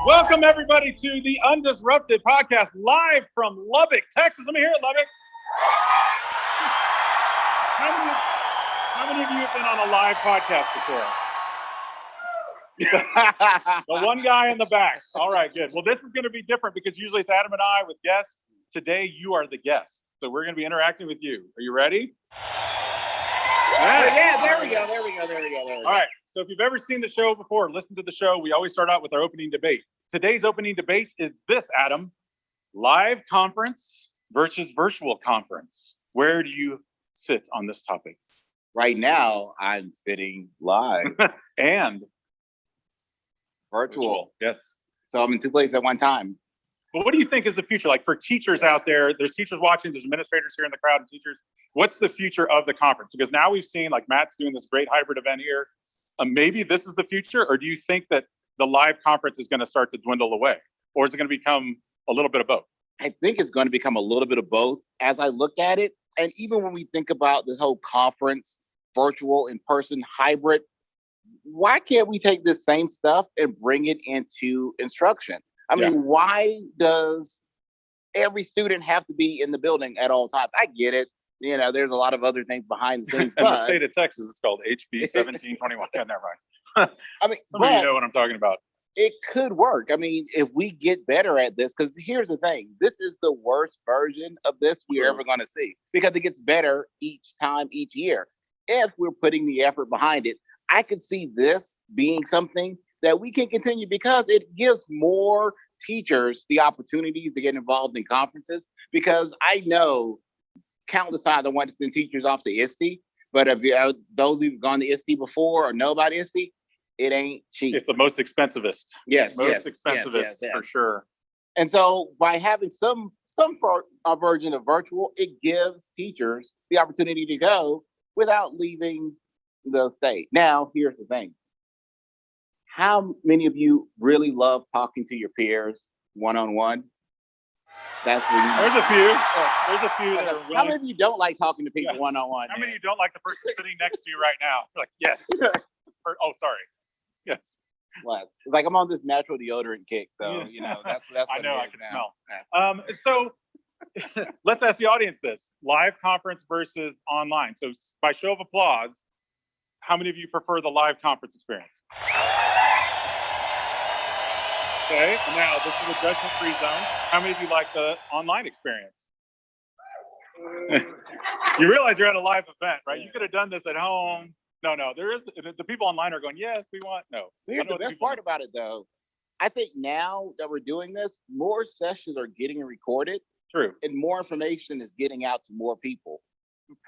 Welcome, everybody, to the Undisrupted podcast, live from Lubbock, Texas. Let me hear it, Lubbock. How many of you have been on a live podcast before? The one guy in the back. All right, good. Well, this is going to be different because usually it's Adam and I with guests. Today, you are the guest. So we're going to be interacting with you. Are you ready? Yeah, there we go. All right. So if you've ever seen the show before, listen to the show. We always start out with our opening debate. Today's opening debate is this, Adam. Live conference versus virtual conference. Where do you sit on this topic? Right now, I'm sitting live. And virtual. Yes. So I'm in two places at one time. But what do you think is the future? Like for teachers out there, there's teachers watching, there's administrators here in the crowd and teachers. What's the future of the conference? Because now we've seen, like Matt's doing this great hybrid event here. Maybe this is the future, or do you think that the live conference is going to start to dwindle away? Or is it going to become a little bit of both? I think it's going to become a little bit of both as I look at it. And even when we think about this whole conference, virtual, in-person, hybrid, why can't we take this same stuff and bring it into instruction? I mean, why does every student have to be in the building at all times? I get it. You know, there's a lot of other things behind the scenes. In the state of Texas, it's called HB 1721. Yeah, never mind. I mean, some of you know what I'm talking about. It could work. I mean, if we get better at this, because here's the thing, this is the worst version of this we're ever going to see, because it gets better each time, each year. If we're putting the effort behind it, I could see this being something that we can continue because it gives more teachers the opportunities to get involved in conferences. Because I know countless times I want to send teachers off to ISTE, but if those who've gone to ISTE before or know about ISTE, it ain't cheap. It's the most expensivest. Yes, expensivest for sure. And so by having some version of virtual, it gives teachers the opportunity to go without leaving the state. Now, here's the thing. How many of you really love talking to your peers one-on-one? That's what There's a few. That are how many of you don't like talking to people one-on-one? How many of you don't like the person sitting next to you right now? You're like, yes. Oh, sorry. Yes. What? It's like I'm on this natural deodorant kick, so you know that's what I know. it I is can now. smell. So let's ask the audience this: live conference versus online. So by show of applause, how many of you prefer the live conference experience? Okay, and now this is a judgment-free zone. How many of you like the online experience? You realize you're at a live event, right? You could have done this at home. No, there is. The people online are going, yes, we want. No. Here's the best part about it, though. I think now that we're doing this, more sessions are getting recorded. True. And more information is getting out to more people.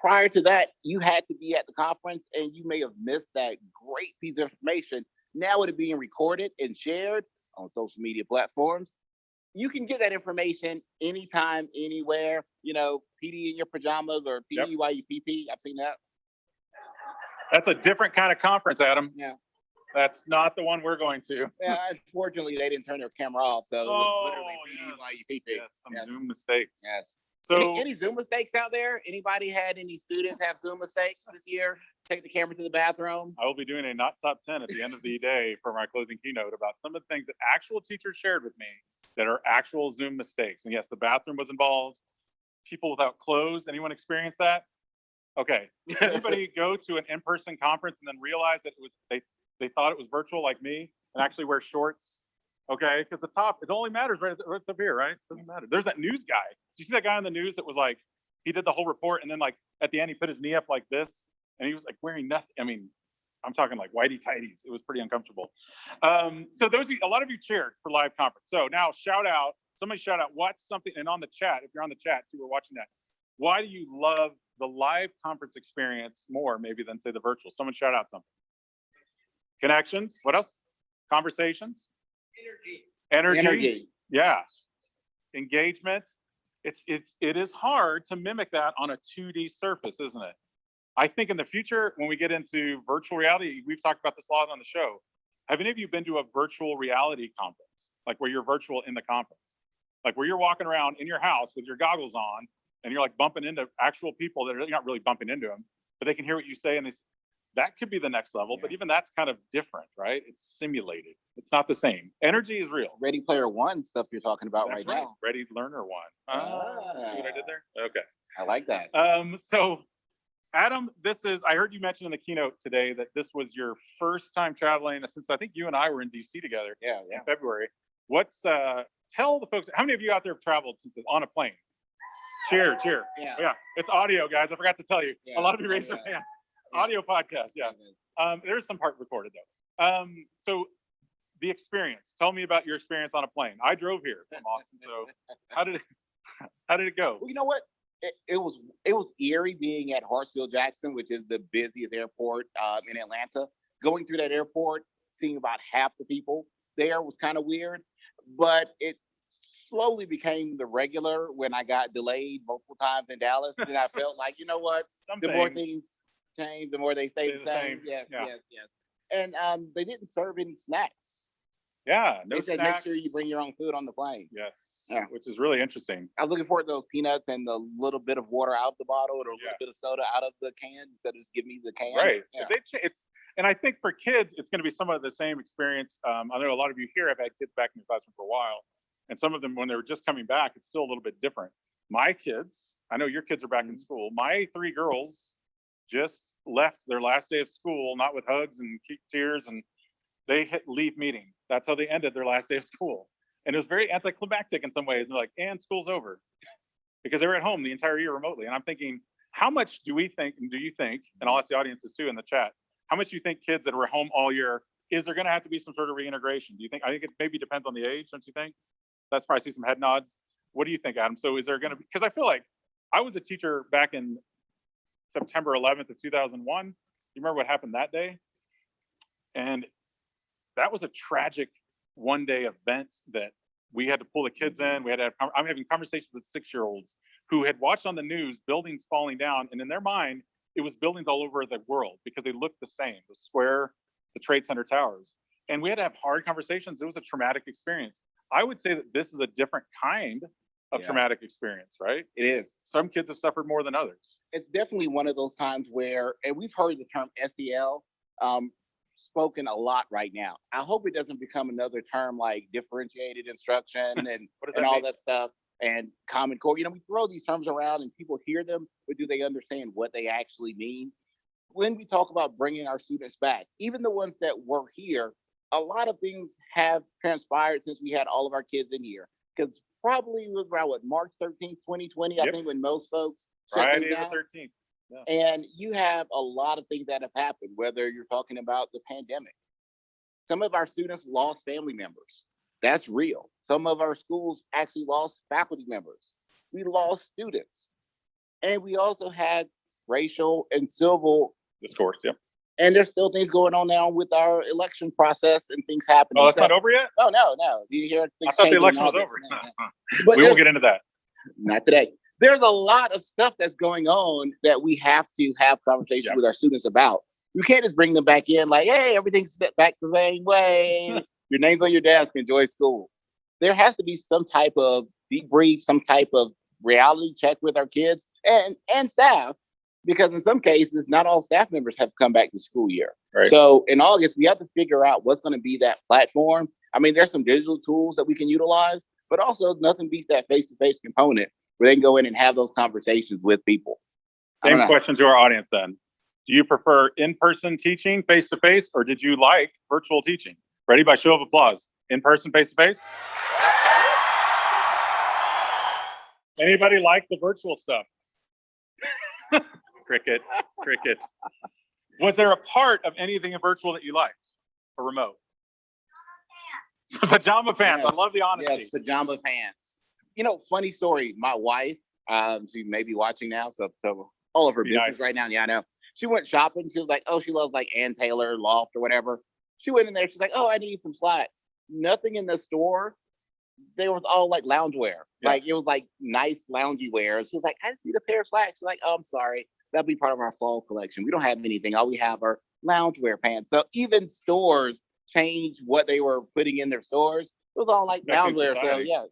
Prior to that, you had to be at the conference and you may have missed that great piece of information. Now it being recorded and shared on social media platforms. You can get that information anytime, anywhere. You know, PD in your pajamas or PD while you PP. I've seen that. That's a different kind of conference, Adam. Yeah. That's not the one we're going to. Yeah, unfortunately, they didn't turn their camera off. So literally PD while you PP. Yes, some Zoom mistakes. Yes. So any Zoom mistakes out there? Anybody had any students have Zoom mistakes this year? Take the camera to the bathroom? I will be doing a not top 10 at the end of the day for my closing keynote about some of the things that actual teachers shared with me that are actual Zoom mistakes. And yes, the bathroom was involved. People without clothes. Anyone experience that? Okay. Did anybody go to an in-person conference and then realize that it was they thought it was virtual like me and actually wear shorts? Okay, because the top, it only matters right up here, right? It doesn't matter. There's that news guy. Did you see that guy on the news that was like, he did the whole report and then like at the end he put his knee up like this and he was like wearing nothing. I mean, I'm talking like whitey tighties. It was pretty uncomfortable. So a lot of you cheered for live conference. So now shout out, somebody shout out, what's something, and on the chat, if you're on the chat too, we're watching that. Why do you love the live conference experience more maybe than say the virtual? Someone shout out something. Connections, what else? Conversations? Energy. Yeah. Engagement. It is hard to mimic that on a 2D surface, isn't it? I think in the future, when we get into virtual reality, we've talked about this a lot on the show. Have any of you been to a virtual reality conference? Like where you're virtual in the conference? Like where you're walking around in your house with your goggles on and you're like bumping into actual people that are not really bumping into them, but they can hear what you say and that could be the next level, but Yeah. even that's kind of different, right? It's simulated. It's not the same. Energy is real. Ready Player One stuff you're talking about That's right right. now. Ready Learner One. See what I did there? Okay. I like that. So Adam, I heard you mention in the keynote today that this was your first time traveling since I think you and I were in DC together Yeah, in February. Tell the folks, how many of you out there have traveled since on a plane? Cheer. Yeah, it's audio, guys. I forgot to tell you. Yeah, A lot of you raised your yeah. hands. Audio podcast, yeah. There's some part recorded though. So the experience. Tell me about your experience on a plane. I drove here from Austin, so how did it go? Well, you know what? It was eerie being at Hartsfield-Jackson, which is the busiest airport in Atlanta. Going through that airport, seeing about half the people there was kind of weird, but it slowly became the regular when I got delayed multiple times in Dallas. Then I felt like, you know what? Some More things things change, the more they stay the same. Yeah. Yes. And they didn't serve any snacks. Yeah, no They said snacks. make sure you bring your own food on the plane. Yes, Yeah. which is really interesting. I was looking forward to those peanuts and the little bit of water out the bottle or a Yeah. little bit of soda out of the can instead of just give me the can. Right. Yeah. And I think for kids, it's going to be somewhat of the same experience. I know a lot of you here have had kids back in your classroom for a while, and some of them, when they were just coming back, it's still a little bit different. My kids, I know your kids are back in school. My 3 girls just left their last day of school, not with hugs and tears, and they hit leave meeting. That's how they ended their last day of school. And it was very anticlimactic in some ways. And they're like, and school's over. Because they were at home the entire year remotely. And I'm thinking, how much do you think, and I'll ask the audiences too in the chat, how much do you think kids that were home all year, is there going to have to be some sort of reintegration? I think it maybe depends on the age, don't you think? That's probably see some head nods. What do you think, Adam? So is there going to be, because I feel like I was a teacher back in September 11th of 2001. You remember what happened that day? And that was a tragic one-day event that we had to pull the kids in. We had to have, I'm having conversations with 6-year-olds who had watched on the news buildings falling down, and in their mind, it was buildings all over the world because they looked the same, the square, the Trade Center towers. And we had to have hard conversations. It was a traumatic experience. I would say that this is a different kind of traumatic experience, right? It is. Some kids have suffered more than others. It's definitely one of those times where, and we've heard the term SEL spoken a lot right now. I hope it doesn't become another term like differentiated instruction and all that stuff and Common Core. You know, we throw these terms around and people hear them, but do they understand what they actually mean? When we talk about bringing our students back, even the ones that were here, a lot of things have transpired since we had all of our kids in here. Because probably it was around March 13th, 2020, Yep. I think, when most folks shut Friday things the down. 13th. Yeah. And you have a lot of things that have happened, whether you're talking about the pandemic. Some of our students lost family members. That's real. Some of our schools actually lost faculty members. We lost students. And we also had racial and civil Discourse, yeah. and there's still things going on now with our election process and things happening. Oh, it's not over yet? Oh, no. You hear I thought the election was over. But We will get into that. not today. There's a lot of stuff that's going on that we have to have conversations with our students about. You can't just bring them back in like, hey, everything's back the same way. Your name's on your desk, enjoy school. There has to be some type of debrief, some type of reality check with our kids and staff, because in some cases, not all staff members have come back to school year. Right. So in August, we have to figure out what's going to be that platform. I mean, there's some digital tools that we can utilize, but also nothing beats that face-to-face component where they can go in and have those conversations with people. Same question to our audience then. Do you prefer in-person teaching, face-to-face, or did you like virtual teaching? Ready? By show of applause. In-person, face-to-face? Anybody like the virtual stuff? Cricket. Was there a part of anything in virtual that you liked or remote? Pajama pants. Yes. I love the honesty. Yes, pajama pants. You know, funny story. My wife, she may be watching now, so all of her Be business nice. right now. Yeah, I know. She went shopping. She was like, oh, she loves like Ann Taylor, Loft, or whatever. She went in there. She's like, oh, I need some slacks. Nothing in the store. There was all like loungewear. Yeah. Like it was like nice loungy wear. She was like, I just need a pair of slacks. She's like, oh, I'm sorry. That'll be part of our fall collection. We don't have anything. All we have are loungewear pants. So even stores changed what they were putting in their stores. It was all like Affecting loungewear. So society. yeah.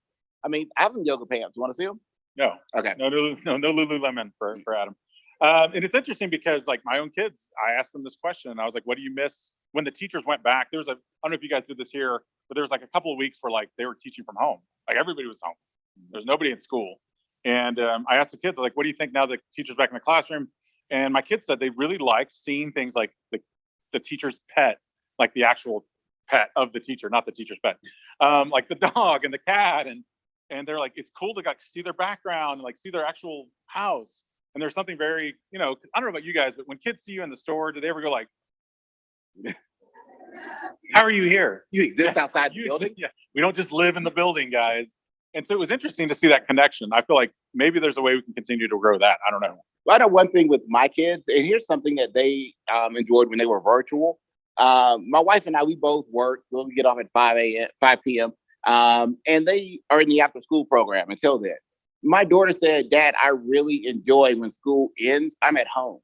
I mean, I have some yoga pants. You want to see them? No. Okay. No Lululemon for Adam. And it's interesting because like my own kids, I asked them this question and I was like, what do you miss when the teachers went back? I don't know if you guys did this here, but there was like a couple of weeks where like they were teaching from home. Like everybody was home. There's nobody in school. And I asked the kids, like, what do you think now the teacher's back in the classroom? And my kids said they really like seeing things like the teacher's pet, like the actual pet of the teacher, not the teacher's pet, like the dog and the cat. And they're like, it's cool to like see their background and like see their actual house. And there's something very, I don't know about you guys, but when kids see you in the store, do they ever go like, how are you here? You exist outside the building? Yeah, we don't just live in the building, guys. And so it was interesting to see that connection. I feel like maybe there's a way we can continue to grow that. I don't know. Well, I know one thing with my kids, and here's something that they enjoyed when they were virtual. My wife and I, we both work. We get off at 5 p.m. And they are in the after school program until then. My daughter said, Dad, I really enjoy when school ends, I'm at home.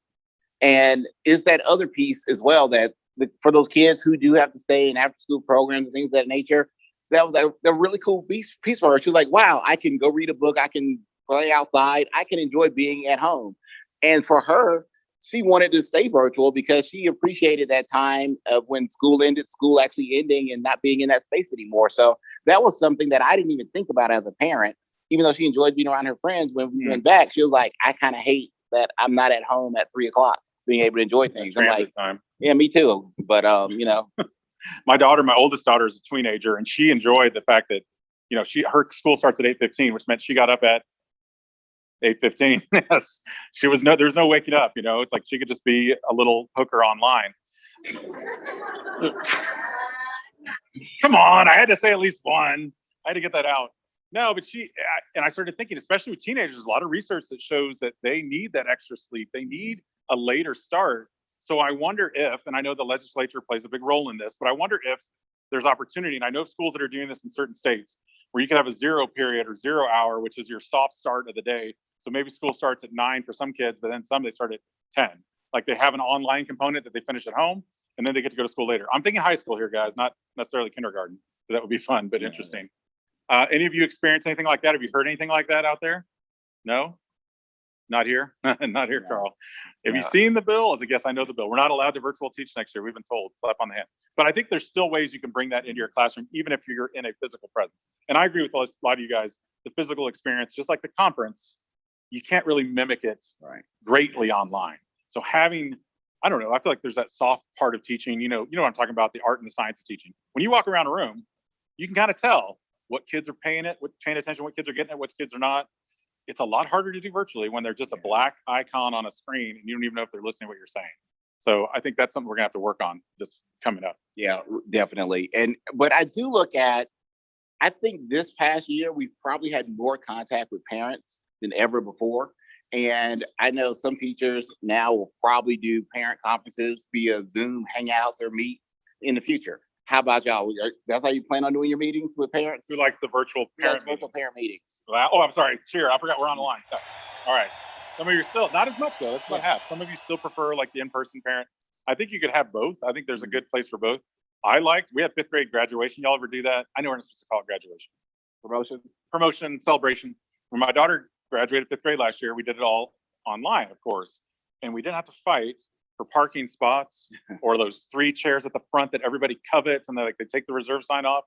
And it's that other piece as well that for those kids who do have to stay in after school programs and things of that nature, that was a really cool piece for her. She's like, wow, I can go read a book. I can play outside. I can enjoy being at home. And for her, she wanted to stay virtual because she appreciated that time of when school ended, school actually ending and not being in that space anymore. So that was something that I didn't even think about as a parent, even though she enjoyed being around her friends. When we went back, she was like, I kind of hate that I'm not at home at 3:00 being able to enjoy things. I'm like, time. Yeah, me too. But, My oldest daughter is a teenager, and she enjoyed the fact that, her school starts at 8:15, which meant she got up at 8:15. Yes, there's no waking up. It's like she could just be a little hooker online. Come on, I had to say at least one. I had to get that out. No, but I started thinking, especially with teenagers, a lot of research that shows that they need that extra sleep. They need a later start. So I wonder if, and I know the legislature plays a big role in this, but I wonder if there's opportunity. And I know of schools that are doing this in certain states where you can have a 0 period or 0 hour, which is your soft start of the day. So maybe school starts at 9 for some kids, but then some they start at 10. Like they have an online component that they finish at home and then they get to go to school later. I'm thinking high school here, guys, not necessarily kindergarten. So that would be fun, but interesting. Any of you experienced anything like that? Have you heard anything like that out there? No? Not here? Not here, Carl. Have you seen the bill? As a guess, I know the bill. We're not allowed to virtual teach next year. We've been told, slap on the hand. But I think there's still ways you can bring that into your classroom, even if you're in a physical presence. And I agree with a lot of you guys, the physical experience, just like the conference, you can't really mimic it greatly online. So having, I don't know, I feel like there's that soft part of teaching, you know what I'm talking about, the art and the science of teaching. When you walk around a room, you can kind of tell what kids are paying attention, what kids are getting it, what kids are not. It's a lot harder to do virtually when they're just a black icon on a screen and you don't even know if they're listening to what you're saying. So I think that's something we're gonna have to work on this coming up. Yeah, definitely. But I do look at, I think this past year, we've probably had more contact with parents than ever before. And I know some teachers now will probably do parent conferences via Zoom hangouts or meets in the future. How about y'all? That's how you plan on doing your meetings with parents? Who likes the virtual parent virtual parent meetings? Oh, I'm sorry. Cheer. I forgot we're on the line. All right. Some of you still, not as much though. That's about half. Some of you still prefer like the in-person parent. I think you could have both. I think there's a good place for both. We had 5th grade graduation. Y'all ever do that? I know we're not supposed to call it graduation. Promotion, celebration. When my daughter graduated 5th grade last year, we did it all online, of course. And we didn't have to fight for parking spots or those 3 chairs at the front that everybody covets and they take the reserve sign off.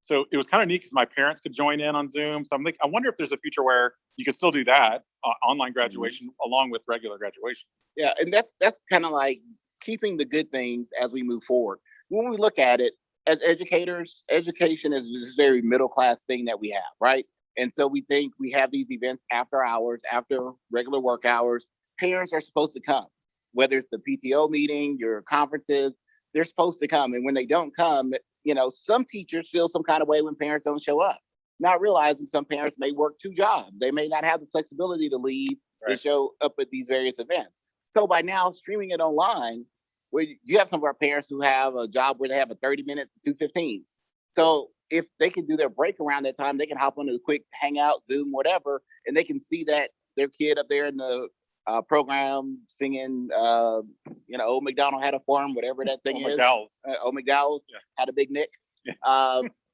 So it was kind of neat because my parents could join in on Zoom. So I'm like, I wonder if there's a future where you could still do that online graduation along with regular graduation. Yeah, and that's kind of like keeping the good things as we move forward. When we look at it as educators, education is this very middle class thing that we have, right? And so we think we have these events after hours, after regular work hours. Parents are supposed to come, whether it's the PTO meeting, your conferences, they're supposed to come. And when they don't come, some teachers feel some kind of way when parents don't show up, not realizing some parents may work 2 jobs. They may not have the flexibility to leave to show up at these various events. So by now streaming it online, where you have some of our parents who have a job where they have a 30-minute to 2:15s. So if they can do their break around that time, they can hop on a quick hangout, Zoom, whatever, and they can see that their kid up there in the program singing, Old McDonald had a farm, whatever that thing is. Old McDowell's had a big Nick.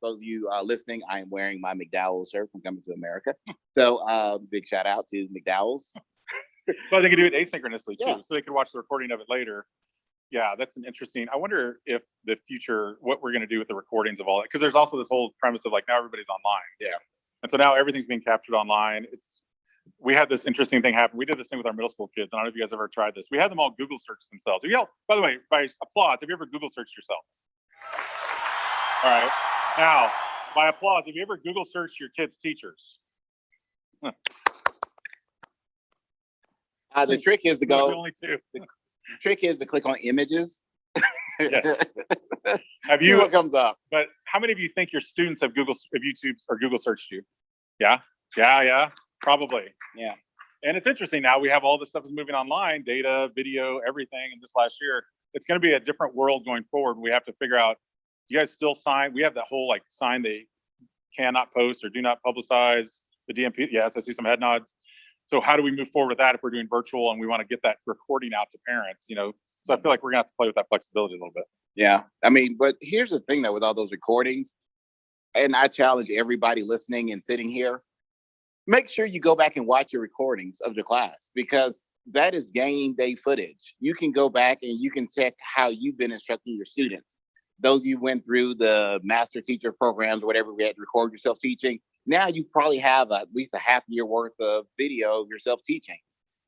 Those of you listening, I am wearing my McDowell shirt from Coming to America. So big shout out to McDowell's. But they could do it asynchronously too, Yeah. so they could watch the recording of it later. Yeah, that's an interesting. I wonder if the future, what we're going to do with the recordings of all that, because there's also this whole premise of like now everybody's online. Yeah. And so now everything's being captured online. We had this interesting thing happen. We did this thing with our middle school kids. I don't know if you guys ever tried this. We had them all Google search themselves. By the way, by applause, have you ever Google searched yourself? All right. Now, by applause, have you ever Google searched your kids' teachers? The trick is to We're the go. only two. Trick is to click on images. Yes. Have See you? what comes up? But how many of you think your students have YouTube or Google searched you? Yeah, probably. Yeah. And it's interesting now. We have all this stuff is moving online, data, video, everything. And this last year, it's going to be a different world going forward. We have to figure out. Do you guys still sign? We have that whole like sign they cannot post or do not publicize the DMP. Yes, I see some head nods. So how do we move forward with that if we're doing virtual and we want to get that recording out to parents? So I feel like we're gonna have to play with that flexibility a little bit. Yeah. I mean, but here's the thing though, with all those recordings, and I challenge everybody listening and sitting here, make sure you go back and watch your recordings of the class, because that is game day footage. You can go back and you can check how you've been instructing your students. Those you went through the master teacher programs or whatever, we had to record yourself teaching. Now you probably have at least a half year worth of video of yourself teaching.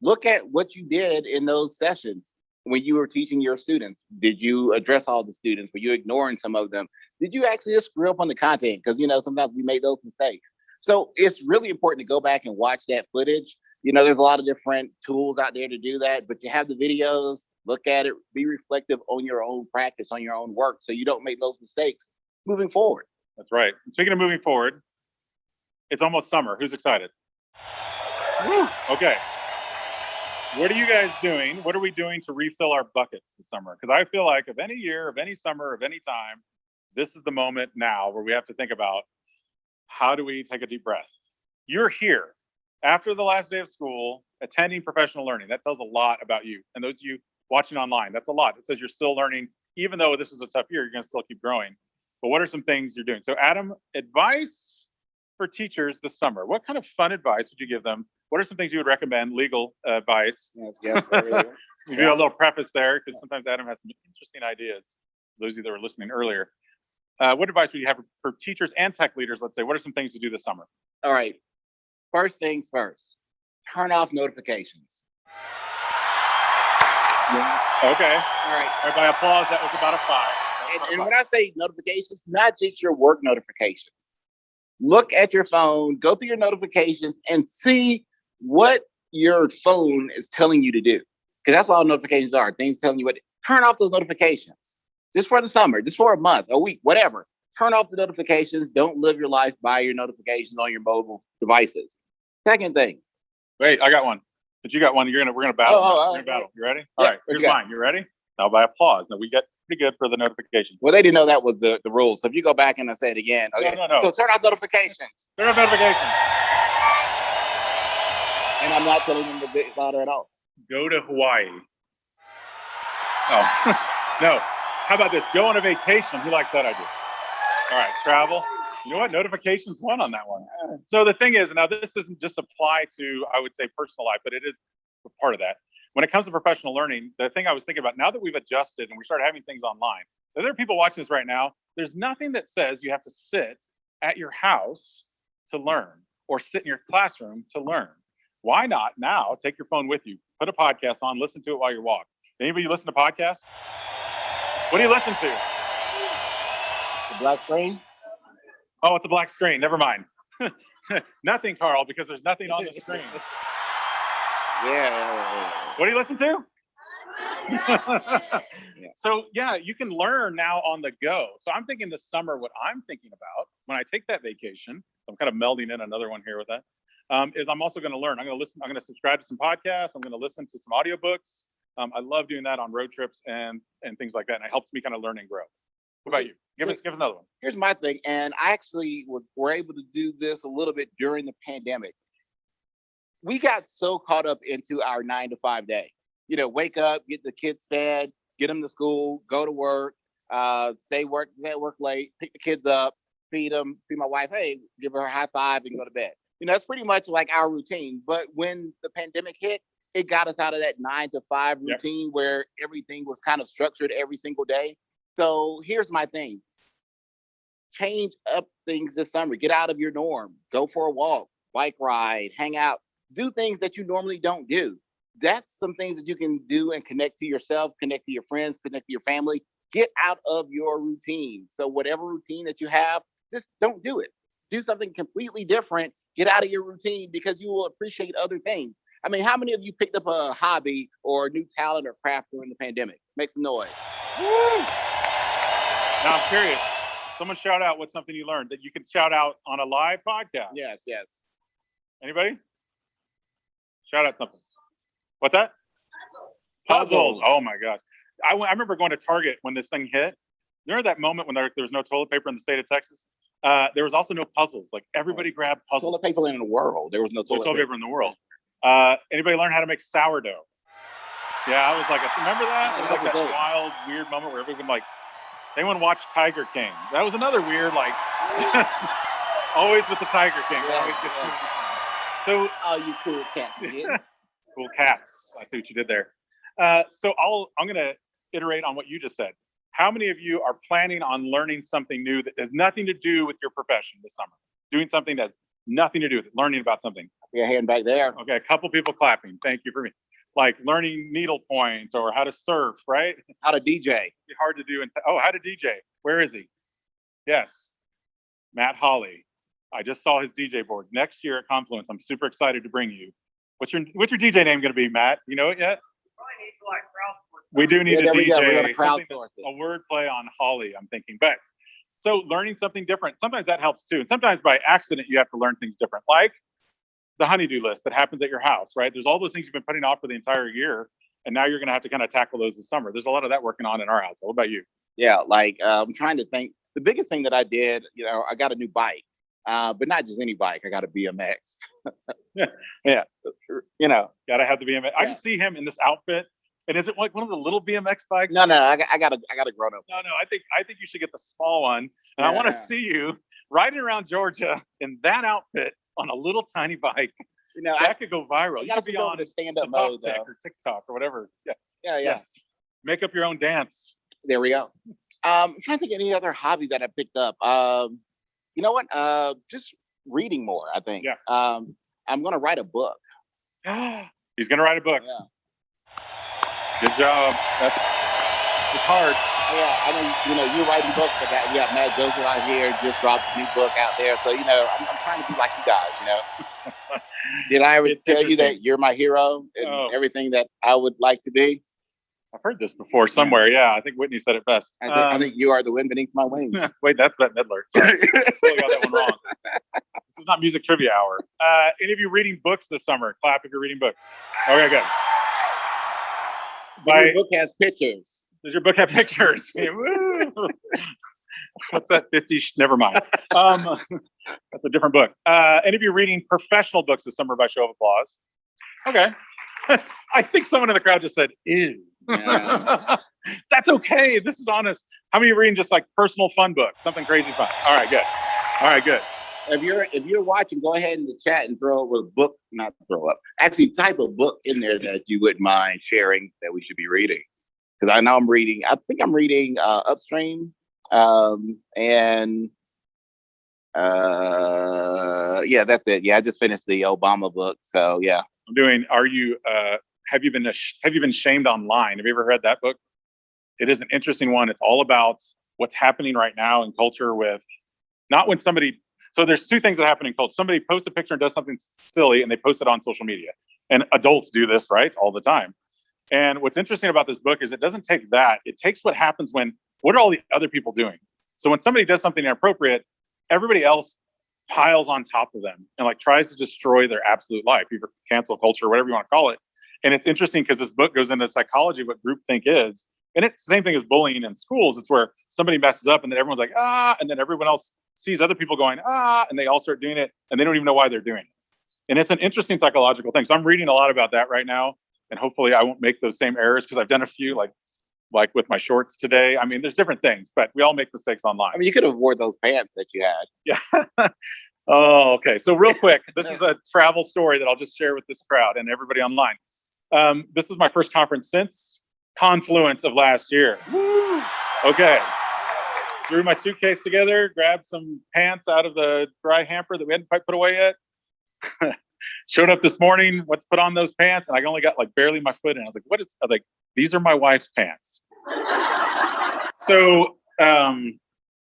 Look at what you did in those sessions when you were teaching your students. Did you address all the students? Were you ignoring some of them? Did you actually just screw up on the content? Because, sometimes we make those mistakes. So it's really important to go back and watch that footage. There's a lot of different tools out there to do that, but you have the videos, look at it, be reflective on your own practice, on your own work, so you don't make those mistakes moving forward. That's right. And speaking of moving forward, it's almost summer. Who's excited? Woo. Okay. What are you guys doing? What are we doing to refill our buckets this summer? Because I feel like of any year, of any summer, of any time, this is the moment now where we have to think about how do we take a deep breath? You're here after the last day of school, attending professional learning. That tells a lot about you. And those of you watching online, that's a lot. It says you're still learning. Even though this is a tough year, you're going to still keep growing. But what are some things you're doing? So Adam, advice for teachers this summer. What kind of fun advice would you give them? What are some things you would recommend? Legal advice. Yes. We do a little preface there because sometimes Adam has some interesting ideas. Those of you that were listening earlier. What advice would you have for teachers and tech leaders? Let's say, what are some things to do this summer? All right. First things first, turn off notifications. Yes. Okay. All right. By applause, that was about a 5. And when I say notifications, not just your work notifications. Look at your phone, go through your notifications, and see what your phone is telling you to do. Because that's what all notifications are. Things telling you what. Turn off those notifications. Just for the summer, just for a month, a week, whatever. Turn off the notifications. Don't live your life by your notifications on your mobile devices. Second thing. Wait, I got one. But you got one. We're gonna battle. We're gonna battle. You ready? All right. Here's mine. You ready? Now by applause. Now we get pretty good for the notifications. Well, they didn't know that was the rules. So if you go back and I say it again. Okay. No. So turn off notifications. Turn off notifications. And I'm not telling them to be louder at all. Go to Hawaii. Oh, no. How about this? Go on a vacation. Who likes that idea? All right, travel. You know what? Notifications won on that one. So the thing is, now this doesn't just apply to, I would say, personal life, but it is a part of that. When it comes to professional learning, the thing I was thinking about, now that we've adjusted and we started having things online, so there are people watching this right now, there's nothing that says you have to sit at your house to learn or sit in your classroom to learn. Why not now take your phone with you, put a podcast on, listen to it while you walk. Anybody listen to podcasts? What do you listen to? The black screen? Oh, it's a black screen. Never mind. Nothing, Carl, because there's nothing on the screen. Yeah. What do you listen to? So, yeah, you can learn now on the go. So I'm thinking this summer, what I'm thinking about when I take that vacation, I'm kind of melding in another one here with that, is I'm also going to learn. I'm going to subscribe to some podcasts. I'm going to listen to some audiobooks. I love doing that on road trips and things like that. And it helps me kind of learn and grow. What about you? Give us another one. Here's my thing. And I actually were able to do this a little bit during the pandemic. We got so caught up into our 9-to-5 day. Wake up, get the kids fed, get them to school, go to work, stay at work late, pick the kids up, feed them, see my wife, hey, give her a high five and go to bed. That's pretty much like our routine. But when the pandemic hit, it got us out of that 9 to 5 routine where everything was kind of structured every single day. So here's my thing. Change up things this summer. Get out of your norm. Go for a walk, bike ride, hang out. Do things that you normally don't do. That's some things that you can do and connect to yourself, connect to your friends, connect to your family. Get out of your routine. So whatever routine that you have, just don't do it. Do something completely different. Get out of your routine because you will appreciate other things. I mean, how many of you picked up a hobby or a new talent or craft during the pandemic? Make some noise. Woo! Now I'm curious. Someone shout out what's something you learned that you can shout out on a live podcast. Yes. Anybody? Shout out something. What's that? Puzzles. Oh my gosh. I remember going to Target when this thing hit. Remember that moment when there was no toilet paper in the state of Texas? There was also no puzzles. Like everybody grabbed puzzles. Toilet paper in the world. There was no toilet paper in the world. Anybody learn how to make sourdough? Yeah, I was like, remember that? It was like that wild, weird moment where everyone like, anyone watch Tiger King? That was another weird, like, always with the Tiger King. So, you cool cats, cool cats. I see what you did there. So I'm going to iterate on what you just said. How many of you are planning on learning something new that has nothing to do with your profession this summer? Doing something that's nothing to do with it, learning about something. Yeah, hand back there. Okay, a couple people clapping. Thank you for me. Like learning needlepoint or how to surf, right? How to DJ. It's hard to do. How to DJ. Where is he? Yes, Matt Hawley. I just saw his DJ board. Next year at Confluence, I'm super excited to bring you. What's your DJ name going to be, Matt? You know it yet? We do need a DJ, a word play on Holly, I'm thinking. But so learning something different, sometimes that helps too. And sometimes by accident, you have to learn things different, like the honeydew list that happens at your house, right? There's all those things you've been putting off for the entire year. And now you're going to have to kind of tackle those this summer. There's a lot of that working on in our house. What about you? Yeah, like I'm trying to think. The biggest thing that I did, I got a new bike, but not just any bike. I got a BMX. yeah. Got to have the BMX. I just see him in this outfit. And is it like one of the little BMX bikes? No, I got a grown up. No, I think you should get the small one. And I want to see you riding around Georgia in that outfit on a little tiny bike. That could go viral. You could be on the stand-up mode or TikTok or whatever. Yeah. Yes. Make up your own dance. There we go. I'm trying to think of any other hobby that I picked up. You know what? Just reading more, I think. Yeah. I'm gonna write a book. He's gonna write a book. Yeah. Good job. It's hard. Yeah, I know, you're writing books, but Matt Joseph out here just dropped a new book out there. So, I'm trying to be like you guys, Did I ever tell you that you're my hero and everything that I would like to be? I've heard this before somewhere. Yeah, I think Whitney said it best. I think you are the wind beneath my wings. Wait, that's Bette Midler. Sorry. Totally got that one wrong. This is not music trivia hour. Any of you reading books this summer? Clap if you're reading books. Okay, good. Your book has pictures. Does your book have pictures? What's that? 50? Never mind. That's a different book. Any of you reading professional books this summer by show of applause? Okay. I think someone in the crowd just said, ew. Yeah. That's okay. This is honest. How many are reading just like personal fun books? Something crazy fun. All right, good. If you're watching, go ahead in the chat and throw up a book, not throw up. Actually, type a book in there that you wouldn't mind sharing that we should be reading. Because I know I think I'm reading Upstream. That's it. Yeah, I just finished the Obama book. So yeah. Have you been shamed online? Have you ever read that book? It is an interesting one. It's all about what's happening right now in culture so there's two things that happen in culture. Somebody posts a picture and does something silly and they post it on social media. And adults do this, right? All the time. And what's interesting about this book is it doesn't take that. It takes what happens what are all the other people doing? So when somebody does something inappropriate, everybody else piles on top of them and like tries to destroy their absolute life, either cancel culture, whatever you want to call it. And it's interesting because this book goes into psychology of what groupthink is. And it's the same thing as bullying in schools. It's where somebody messes up and then everyone's like, and then everyone else sees other people going, and they all start doing it and they don't even know why they're doing it. And it's an interesting psychological thing. So I'm reading a lot about that right now. And hopefully I won't make those same errors because I've done a few like with my shorts today. I mean, there's different things, but we all make mistakes online. I mean, you could have worn those pants that you had. Yeah. Oh, okay. So real quick, this is a travel story that I'll just share with this crowd and everybody online. This is my first conference since Confluence of last year. Woo! Okay. Threw my suitcase together, grabbed some pants out of the dry hamper that we hadn't quite put away yet. Showed up this morning, went to put on those pants, and I only got like barely my foot in. I was like, what is, I was like, these are my wife's pants. So,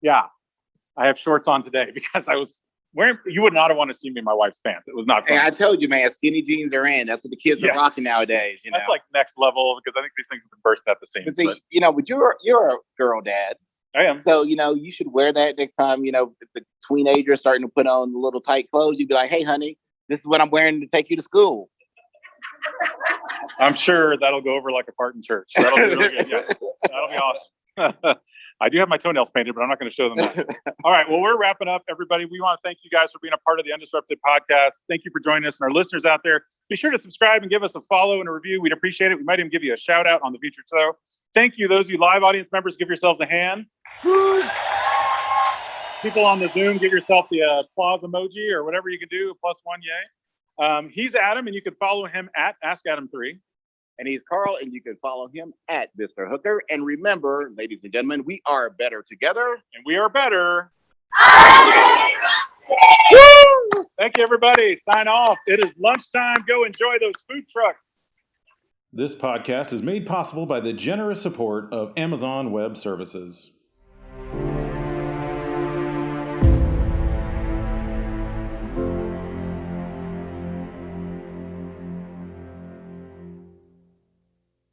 yeah, I have shorts on today because I was wearing, you would not have wanted to see me in my wife's pants. It was not fun. Hey, I told you, man, skinny jeans are in. That's what the kids are rocking nowadays. You know? That's like next level because I think these things have been bursting at the seams. But see, you know, but you're a girl dad. I am. So, you know, you should wear that next time, you know, if the teenager is starting to put on the little tight clothes, you'd be like, hey, honey, this is what I'm wearing to take you to school. I'm sure that'll go over like a part in church. That'll be really good. Yeah, that'll be awesome. I do have my toenails painted, but I'm not going to show them that. All right. Well, we're wrapping up, everybody. We want to thank you guys for being a part of the Undisrupted podcast. Thank you for joining us. And our listeners out there, be sure to subscribe and give us a follow and a review. We'd appreciate it. We might even give you a shout out on the featured show. Thank you. Those of you live audience members, give yourselves a hand. People on the Zoom, give yourself the applause emoji or whatever you can do. +1, yay. He's Adam, and you can follow him at AskAdam3. And he's Carl, and you can follow him at Mr. Hooker. And remember, ladies and gentlemen, we are better together. And we are better. Thank you, everybody. Sign off. It is lunchtime. Go enjoy those food trucks. This podcast is made possible by the generous support of Amazon Web Services.